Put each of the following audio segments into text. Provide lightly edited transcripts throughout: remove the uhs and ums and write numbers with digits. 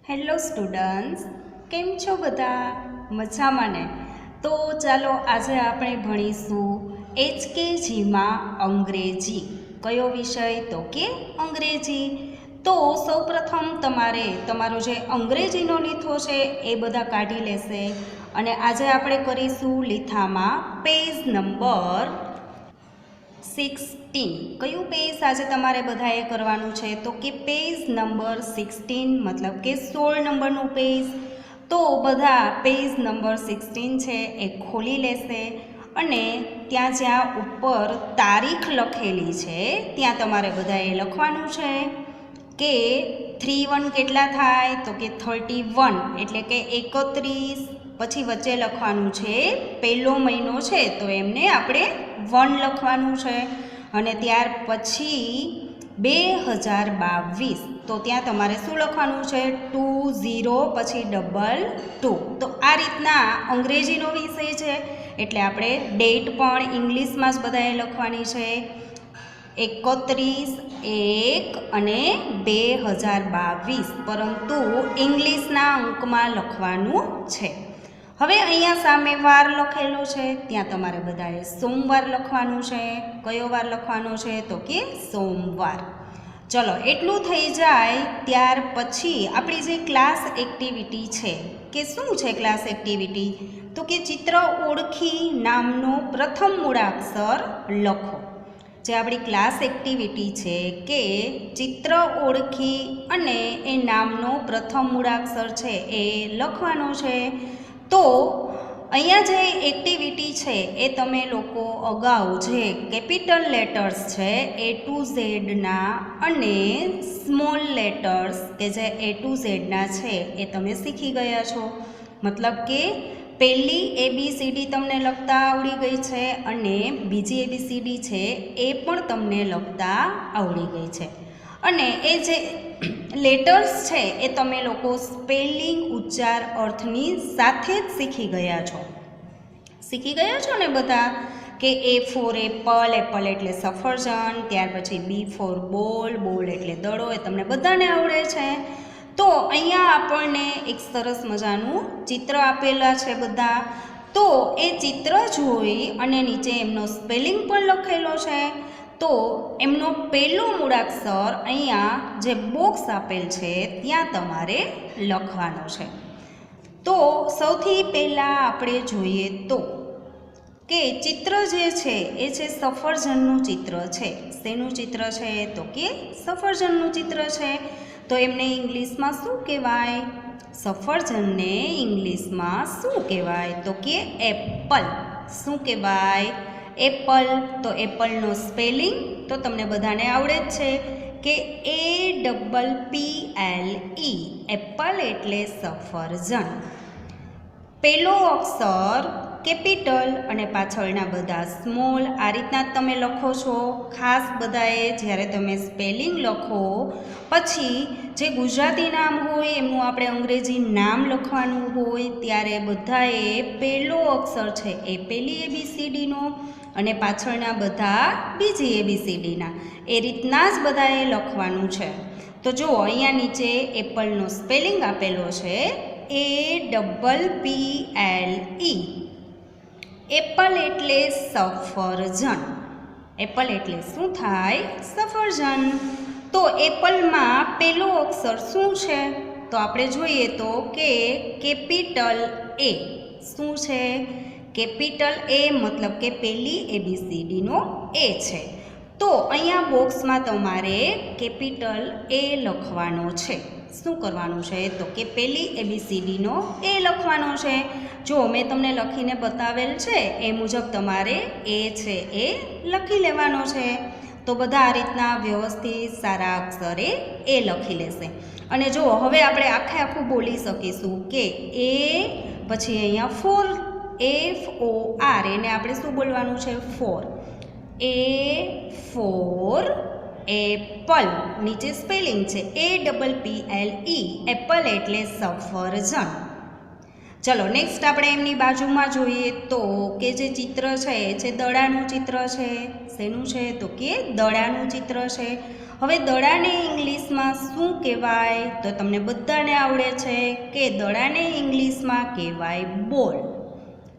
Hello students, કેમ છો બધા? મજામાં ને? તો ચાલો આજે આપણે ભણીશું HKGમાં અંગ્રેજી. કયો વિષય? તો કે અંગ્રેજી. તો સૌપ્રથમ તમારે તમારો જે અંગ્રેજીનો લીથો છે એ બધા કાઢી લેશે અને આજે આપણે કરીશું લીથામાં પેજ નંબર 16. કયું પેજ આજે તમારે બધાએ કરવાનું છે? તો કે પેજ નંબર 16 મતલબ કે 16 નંબરનું પેજ. તો બધા પેજ નંબર 16 છે એ ખોલી લેશે અને ત્યાં જ્યાં ઉપર તારીખ લખેલી છે ત્યાં તમારે બધાએ લખવાનું છે કે 3 1 કેટલા થાય? તો કે 31 એટલે કે 31. પછી વચ્ચે લખવાનું છે પહેલો મહિનો છે તો એમને આપણે 1 લખવાનું છે અને ત્યાર પછી 2022 તો ત્યાં તમારે શું લખવાનું છે? 20 પછી 22. તો આ રીતના અંગ્રેજીનો વિષય છે એટલે આપણે ડેટ પણ ઇંગ્લિશમાં જ બધાએ લખવાની છે. 31 1 અને 2022 પરંતુ ઇંગ્લિશના અંકમાં લખવાનું છે. હવે અહીંયા સામે વાર લખેલો છે ત્યાં તમારે બધાએ સોમવાર લખવાનું છે. કયો વાર લખવાનો છે? તો કે સોમવાર. ચલો એટલું થઈ જાય ત્યાર પછી આપણી જે ક્લાસ એક્ટિવિટી છે કે શું છે ક્લાસ એક્ટિવિટી? તો કે ચિત્ર ઓળખી નામનો પ્રથમ મૂળાક્ષર લખો. જે આપણી ક્લાસ એક્ટિવિટી છે કે ચિત્ર ઓળખી અને એ નામનો પ્રથમ મૂળાક્ષર છે એ લખવાનો છે. તો અહીંયા જે એક્ટિવિટી છે એ તમે લોકો અગાઉ જે કેપિટલ લેટર્સ છે A to Z ના અને સ્મોલ લેટર્સ કે જે A to Z ના છે એ તમે શીખી ગયા છો. મતલબ કે પહેલી ABCD તમને લખતા આવડી ગઈ છે અને બીજી ABCD છે એ પણ તમને લખતા આવડી ગઈ છે. અને એ જે લેટર્સ છે એ તમે લોકો સ્પેલિંગ ઉચ્ચાર અર્થની સાથે જ શીખી ગયા છો. શીખી ગયા છો ને બધા કે A for એપલ, એપલ એટલે સફરજન, ત્યાર પછી B for બોલ, બોલ એટલે દડો, એ તમને બધાને આવડે છે. તો અહીંયા આપણને એક સરસ મજાનું ચિત્ર આપેલા છે બધા. તો એ ચિત્ર જોઈ અને નીચે એમનો સ્પેલિંગ પણ લખેલો છે. તો એમનો પહેલો મૂળાક્ષર અહીંયા જે બોક્સ આપેલ છે ત્યાં તમારે લખવાનો છે. તો સૌથી પહેલાં આપણે જોઈએ તો કે ચિત્ર જે છે એ છે સફરજનનું ચિત્ર છે. શેનું ચિત્ર છે? તો કે સફરજનનું ચિત્ર છે. તો એમને ઇંગ્લિશમાં શું કહેવાય? સફરજનને ઇંગ્લિશમાં શું કહેવાય? તો કે એપલ. શું કહેવાય? એપલ. તો એપલનો સ્પેલિંગ તો તમને બધાને આવડે જ છે કે APPLE. એપલ એટલે સફરજન. પહેલો અક્ષર કેપિટલ અને પાછળના બધા સ્મોલ. આ રીતના તમે લખો છો. ખાસ બધાએ જ્યારે તમે સ્પેલિંગ લખો પછી જે ગુજરાતી નામ હોય એમનું આપણે અંગ્રેજી નામ લખવાનું હોય ત્યારે બધાએ પહેલો અક્ષર છે એ પહેલી ABCDનો અને પાછળના બધા બીજી ABCDના એ રીતના જ બધાએ લખવાનું છે. તો જુઓ અહીંયા નીચે એપલનો સ્પેલિંગ આપેલો છે APPLE. એપલ એટલે સફરજન. એપલ એટલે શું થાય? સફરજન. તો એપલમાં પહેલો અક્ષર શું છે? તો આપણે જોઈએ તો કે કેપિટલ A. શું છે? કેપિટલ A મતલબ કે પહેલી ABCDનો A છે. તો અહીંયા બોક્સમાં તમારે કેપિટલ A લખવાનો છે. શું કરવાનું છે? તો કે પહેલી ABCDનો A લખવાનો છે. જો મેં તમને લખીને બતાવેલ છે એ મુજબ તમારે A છે એ લખી લેવાનો છે. તો બધા આ રીતના વ્યવસ્થિત સારા અક્ષરે A લખી લેશે. અને જો હવે આપણે આખું બોલી શકીશું કે A પછી અહીંયા FOR એને આપણે શું બોલવાનું છે? ફોર. A for Apple. નીચે સ્પેલિંગ છે APPLE. એપલ એટલે સફરજન. ચલો નેક્સ્ટ આપણે એમની બાજુમાં જોઈએ તો કે જે ચિત્ર છે એ છે દડાનું ચિત્ર છે. શેનું છે? તો કે દડાનું ચિત્ર છે. હવે દડાને ઇંગ્લિશમાં શું કહેવાય? તો તમને બધાને આવડે છે કે દડાને ઇંગ્લિશમાં કહેવાય બોલ.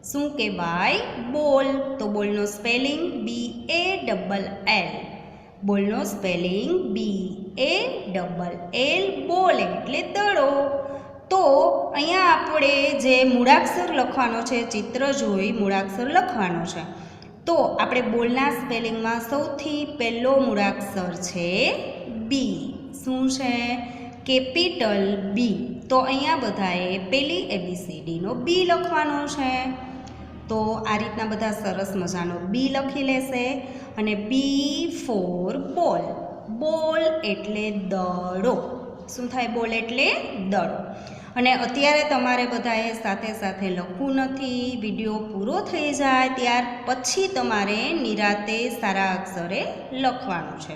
શું કહેવાય? બોલ. તો બોલનો સ્પેલિંગ BALL. બોલનો સ્પેલિંગ BALL. બોલ એટલે દડો. તો અહીંયા આપણે જે મૂળાક્ષર લખવાનો છે, ચિત્ર જોઈ મૂળાક્ષર લખવાનો છે. તો આપણે બોલના સ્પેલિંગમાં સૌથી પહેલો મૂળાક્ષર છે બી. શું છે? Capital B. તો અહીંયા બધાએ પહેલી ABCDનો બી લખવાનો છે. તો આ રીતના બધા સરસ મજાનો બી લખી લેશે. અને બી ફોર બોલ. બોલ એટલે દડો. શું થાય? બોલ એટલે દડો. અને અત્યારે તમારે બધાએ સાથે સાથે લખવું નથી. વિડીયો પૂરો થઈ જાય ત્યાર પછી તમારે નિરાતે સારા અક્ષરે લખવાનું છે.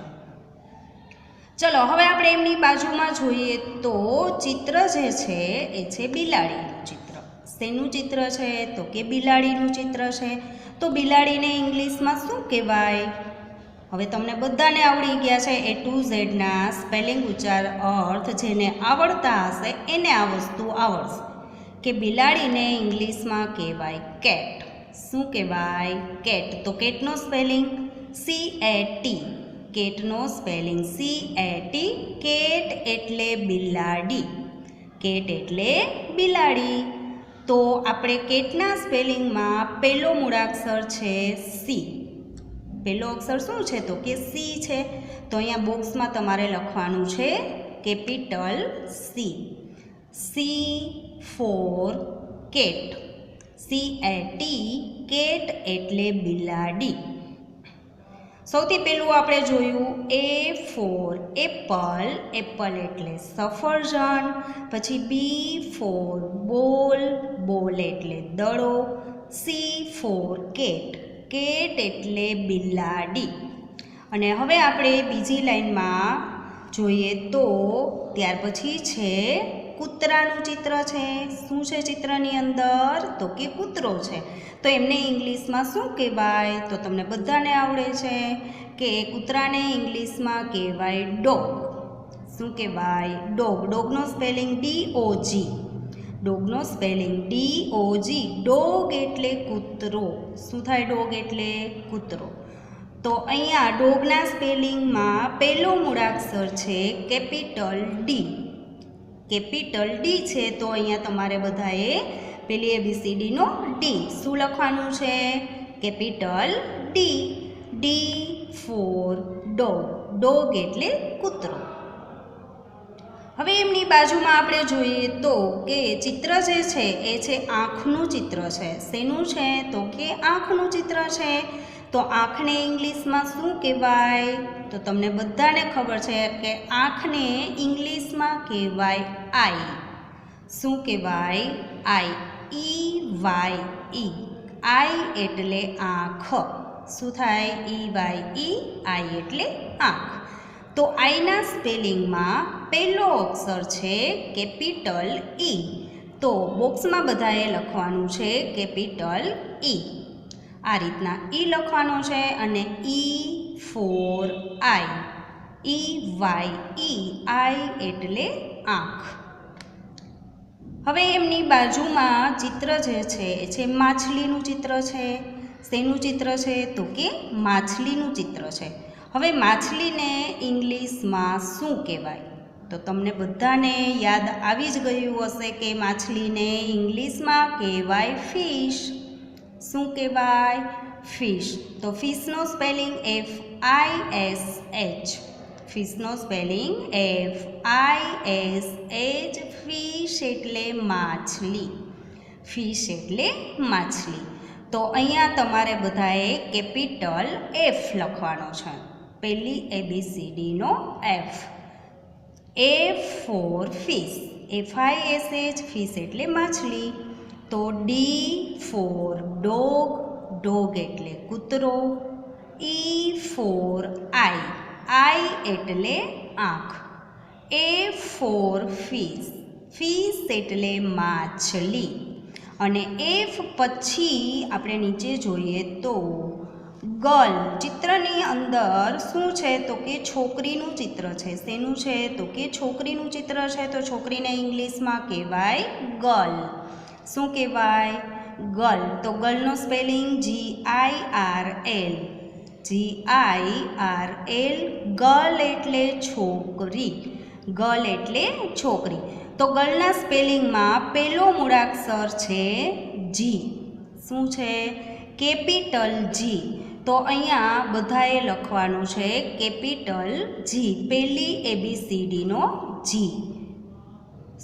ચલો હવે આપણે એમની બાજુમાં જોઈએ તો ચિત્ર જે છે એ છે બિલાડીનું ચિત્ર. શેનું ચિત્ર છે? તો કે બિલાડીનું ચિત્ર છે. તો બિલાડીને ઇંગ્લિશમાં શું કહેવાય? હવે તમને બધાને આવડી ગયા છે A to Z ના સ્પેલિંગ, ઉચ્ચાર, અર્થ. જેને આવડતા હશે એને આ વસ્તુ આવડશે કે બિલાડીને ઇંગ્લિશમાં કહેવાય કેટ. શું કહેવાય? કેટ. તો કેટનો સ્પેલિંગ CAT. કેટનો સ્પેલિંગ CAT. કેટ એટલે બિલાડી. કેટ એટલે બિલાડી. તો આપણે કેટના સ્પેલિંગમાં પહેલો મૂળાક્ષર છે સી. પહેલો અક્ષર શું છે? તો કે સી છે. તો અહીંયા બોક્સમાં તમારે લખવાનું છે capital C. C four cat. CAT. Cat એટલે બિલાડી. સૌથી પહેલું આપણે જોયું A ફોર એપલ. એપલ એટલે સફરજન. પછી બી ફોર બોલ. બોલ એટલે દડો. C four cat. કેટ એટલે બિલાડી. અને હવે આપણે બીજી લાઈનમાં જોઈએ તો ત્યાર પછી છે કૂતરાનું ચિત્ર છે. શું છે ચિત્રની અંદર? તો કે કૂતરો છે. તો એમને ઇંગ્લિશમાં શું કહેવાય? તો તમને બધાને આવડે છે કે કૂતરાને ઇંગ્લિશમાં કહેવાય ડોગ. શું કહેવાય? ડોગ. ડોગનો સ્પેલિંગ DOG. ડોગનો સ્પેલિંગ DOG. ડોગ એટલે કૂતરો. શું થાય? ડોગ એટલે કૂતરો. તો અહીંયા ડોગના સ્પેલિંગમાં પહેલો મૂળાક્ષર છે કેપિટલ ડી. કેપિટલ ડી છે. તો અહીંયા તમારે બધાએ પેલી ABCDનો ડી. શું લખવાનું છે? Capital D. D four dog. Dog એટલે કૂતરો. હવે એમની બાજુમાં આપણે જોઈએ તો કે ચિત્ર જે છે એ છે આંખનું ચિત્ર છે. શેનું છે? તો કે આંખનું ચિત્ર છે. તો આંખને ઇંગ્લિશમાં શું કહેવાય? તો તમને બધાને ખબર છે કે આંખને ઇંગ્લિશમાં કહેવાય આઈ. શું કહેવાય? આઈ. EYE. આઈ એટલે આંખ. શું થાય? EYE. આઈ એટલે આંખ. તો આઈના સ્પેલિંગમાં પહેલો અક્ષર છે કેપિટલ E. તો બોક્સમાં બધાએ લખવાનું છે કેપિટલ E. આ રીતના E લખવાનો છે. અને E ફોર આઈ. EYE. આઈ એટલે આંખ. હવે એમની બાજુમાં ચિત્ર જે છે એ છે માછલીનું ચિત્ર છે. શેનું ચિત્ર છે? તો કે માછલીનું ચિત્ર છે. હવે માછલીને ઇંગ્લિશમાં શું કહેવાય? તો તમને બધાને યાદ આવી જ ગયું હશે કે માછલીને ઇંગ્લિશમાં કહેવાય ફિશ. શું કહેવાય? ફિશ. તો ફિશનો સ્પેલિંગ FISH. ફિશનો સ્પેલિંગ FISH. ફિશ એટલે માછલી. ફિશ એટલે માછલી. તો અહીંયા તમારે બધાએ કેપિટલ F લખવાનો છે. પહેલી ABCDનો F. A for fish. FISH. Fish એટલે માછલી. તો D ફોર ડોગ. ડોગ એટલે કૂતરો. E four I. આઈ એટલે આંખ. A for fish. ફિશ એટલે માછલી. અને F પછી આપણે નીચે જોઈએ તો ગર્લ ચિત્રની અંદર શું છે તો કે છોકરીનું ચિત્ર છે. શેનું છે તો કે છોકરીનું ચિત્ર છે, તો છોકરીને ઇંગ્લિશમાં કહેવાય ગર્લ. શું કહેવાય? ગર્લ. તો ગર્લનો સ્પેલિંગ GIRL. GIRL. ગર્લ એટલે છોકરી. ગર્લ એટલે છોકરી. તો ગર્લના સ્પેલિંગમાં પહેલો મૂળાક્ષર છે જી. શું છે? Capital G. તો અહીંયા બધાએ લખવાનું છે કેપિટલ જી, પહેલી ABCDનો જી.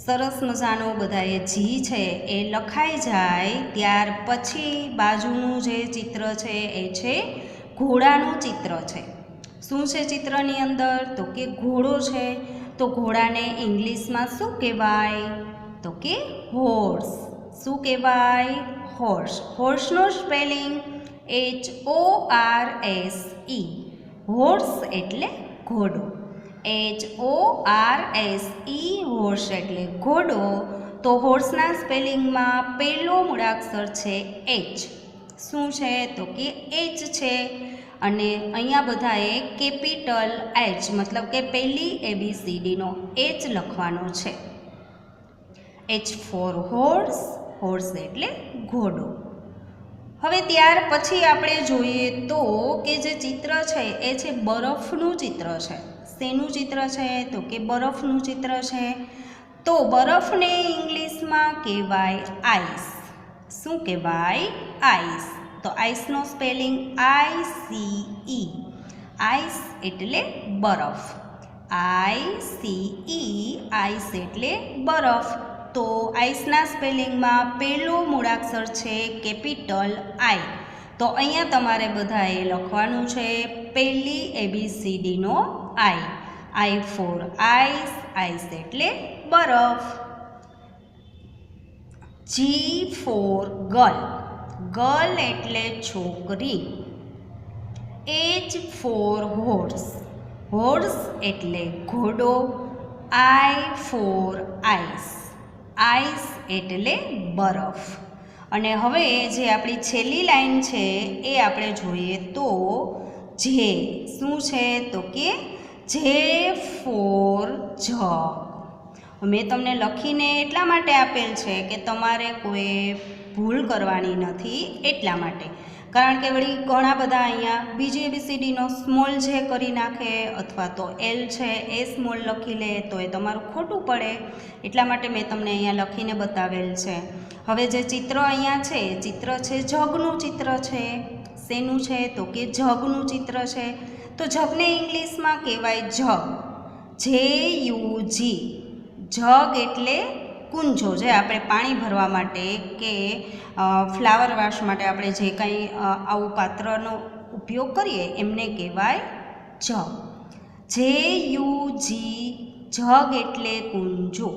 સરસ મજાનો બધાએ જી છે એ લખાઈ જાય ત્યાર પછી બાજુનું જે ચિત્ર છે એ છે ઘોડાનું ચિત્ર છે. શું છે ચિત્રની અંદર તો કે ઘોડો છે. તો ઘોડાને ઇંગ્લિશમાં શું કહેવાય તો કે હોર્સ. શું કહેવાય? હોર્સ. હોર્સનો સ્પેલિંગ HORSE. હોર્સ એટલે ઘોડો. HORSE. હોર્સ એટલે ઘોડો. તો હોર્સના સ્પેલિંગમાં પહેલો મૂળાક્ષર છે H. શું છે તો કે H છે. અને અહીંયા બધાએ કેપિટલ H મતલબ કે પહેલી ABCDનો H લખવાનો છે. H four horse. હોર્સ એટલે ઘોડો. હવે ત્યાર પછી આપણે જોઈએ તો કે જે ચિત્ર છે એ છે બરફનું ચિત્ર છે. શેનું ચિત્ર છે તો કે બરફનું ચિત્ર છે. તો બરફને ઇંગ્લિશમાં કહેવાય આઈસ. શું કહેવાય? આઈસ. તો આઈસનો સ્પેલિંગ ICE. આઈસ એટલે બરફ. ICE. આઈસ એટલે બરફ. તો આઈસના સ્પેલિંગમાં પહેલો મૂળાક્ષર છે કેપિટલ I. તો અહીંયા તમારે બધાએ લખવાનું છે પહેલી ABCDનો I. I for ice. Ice એટલે બરફ. G four girl. ગર્લ એટલે છોકરી. H four horse. હોર્સ એટલે ઘોડો. I for ice. આઈસ એટલે બરફ. અને હવે જે આપણી છેલ્લી લાઈન છે એ આપણે જોઈએ તો જે. શું છે તો કે જે ફોર જગ. મેં તમને લખીને એટલા માટે આપેલ છે કે તમારે કોઈ ભૂલ કરવાની નથી એટલા માટે. કારણ કે વળી ઘણા બધા અહીંયા બીજી ABCDનો સ્મોલ જે કરી નાખે અથવા તો L છે એ સ્મોલ લખી લે તો એ તમારું ખોટું પડે. એટલા માટે મેં તમને અહીંયા લખીને બતાવેલ છે. હવે જે ચિત્ર અહીંયા છે ચિત્ર છે જગનું ચિત્ર છે. શેનું છે તો કે જગનું ચિત્ર છે. તો જગને ઇંગ્લિશમાં કહેવાય જગ. JUG. જગ એટલે કુંજો, જે આપણે પાણી ભરવા માટે કે ફ્લાવર વાશ માટે આપણે જે કંઈ આવું પાત્રનો ઉપયોગ કરીએ એમને કહેવાય જગ. JUG. જગ એટલે કુંજો.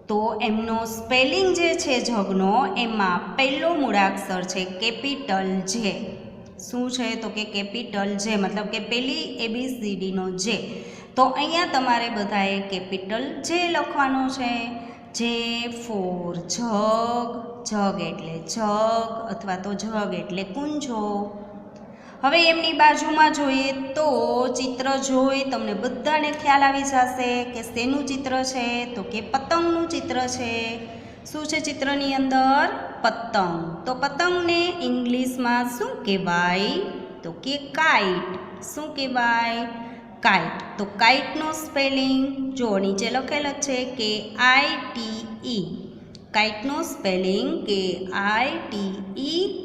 તો એમનો સ્પેલિંગ જે છે જગનો એમાં પહેલો મૂળાક્ષર છે કેપિટલ જે. શું છે તો કે કેપિટલ જે મતલબ કે પહેલી ABCDનો જે. તો અહીંયા તમારે બધાએ કેપિટલ જે લખવાનો છે. જે ફોર જગ. જગ એટલે જગ અથવા તો જગ એટલે કુંજો. હવે એમની બાજુમાં જોઈએ તો ચિત્ર જોઈ તમને બધાને ખ્યાલ આવી જશે કે શેનું ચિત્ર છે તો કે પતંગનું ચિત્ર છે. શું છે ચિત્રની અંદર? પતંગ. તો પતંગને ઇંગ્લિશમાં શું કહેવાય તો કે કાઇટ. શું કહેવાય? કાઇટ. તો કાઇટનો સ્પેલિંગ જો નીચે લખેલ છે કે ITE. કાઇટનો સ્પેલિંગ KITE.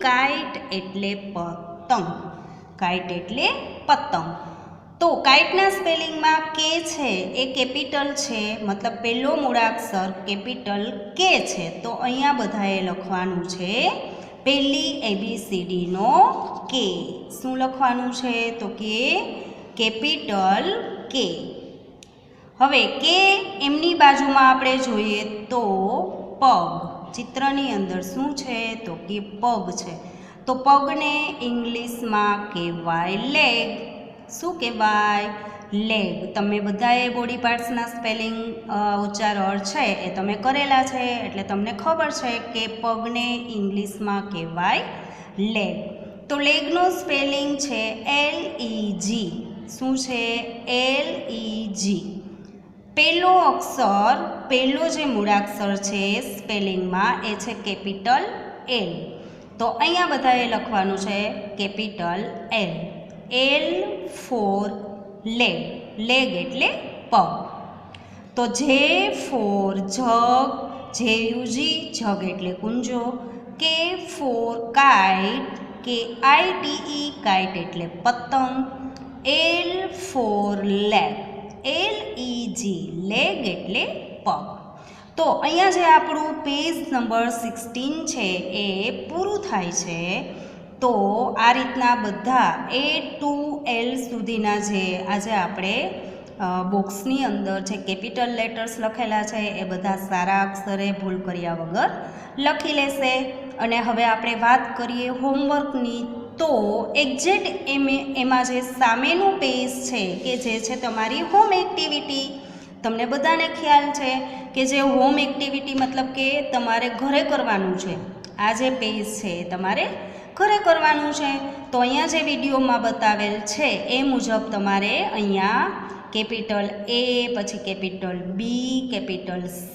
કાઇટ એટલે પતંગ. કાઇટ એટલે પતંગ. તો કાઇટના સ્પેલિંગમાં કે છે એ કેપિટલ છે મતલબ પહેલો મૂળાક્ષર કેપિટલ કે છે. તો અહીંયા બધાએ લખવાનું છે પહેલી ABCDનો કે. શું લખવાનું છે તો કે કેપિટલ કે. હવે કે એમની બાજુમાં આપણે જોઈએ તો પગ. ચિત્રની અંદર શું છે તો કે પગ છે. તો પગને ઇંગ્લિશમાં કહેવાય લેગ. શું કહેવાય? લેગ. તમે બધાએ બોડી પાર્ટ્સના સ્પેલિંગ ઉચ્ચારણ છે એ તમે કરેલા છે એટલે તમને ખબર છે કે પગને ઇંગ્લિશમાં કહેવાય લેગ. તો લેગનો સ્પેલિંગ છે LEG. શું છે? LEG. પહેલો અક્ષર, પહેલો જે મૂળાક્ષર છે સ્પેલિંગમાં એ છે કેપિટલ L. તો અહીંયા બધાએ લખવાનું છે capital L. L for leg. Leg એટલે પગ. તો J for jug, JUG jug એટલે કુંજો, K for kite, KITE kite એટલે પતંગ, L for leg, LEG leg એટલે પગ. તો અહીંયા જે આપણું પેજ નંબર 16 છે એ પૂરું થાય છે. તો આ રીતના બધા A to L સુધીના જે આજે આપણે બોક્સની અંદર જે કેપિટલ લેટર્સ લખેલા છે એ બધા સારા અક્ષરે ભૂલ કર્યા વગર લખી લેશે. અને હવે આપણે વાત કરીએ હોમવર્કની. તો એક્ઝેક્ટ એમાં જે સામેનું પેજ છે કે જે છે તમારી હોમ એક્ટિવિટી. તમને બધાને ખ્યાલ છે કે જે હોમ એક્ટિવિટી મતલબ કે તમારે ઘરે કરવાનું છે. આ જે પેજ છે તમારે ઘરે કરવાનું છે. તો અહીંયા જે વિડીયોમાં બતાવેલ છે એ મુજબ તમારે અહીંયા કેપિટલ A, પછી કેપિટલ B, કેપિટલ C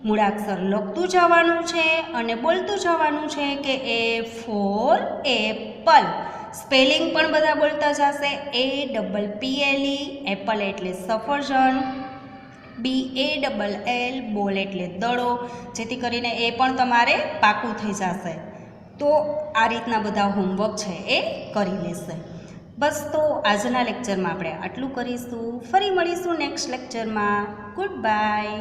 મૂળાક્ષર લખતું જવાનું છે અને બોલતું જવાનું છે કે A ફોર એપલ. સ્પેલિંગ પણ બધા બોલતા જશે. APPLE એપલ એટલે સફરજન, BALL બોલ એટલે દડો, જેથી કરીને એ પણ તમારે પાકું થઈ જશે. તો આ રીતના બધા હોમવર્ક છે એ કરી લેશે. બસ તો આજના લેક્ચરમાં આપણે આટલું કરીશું. ફરી મળીશું નેક્સ્ટ લેક્ચરમાં. Good bye.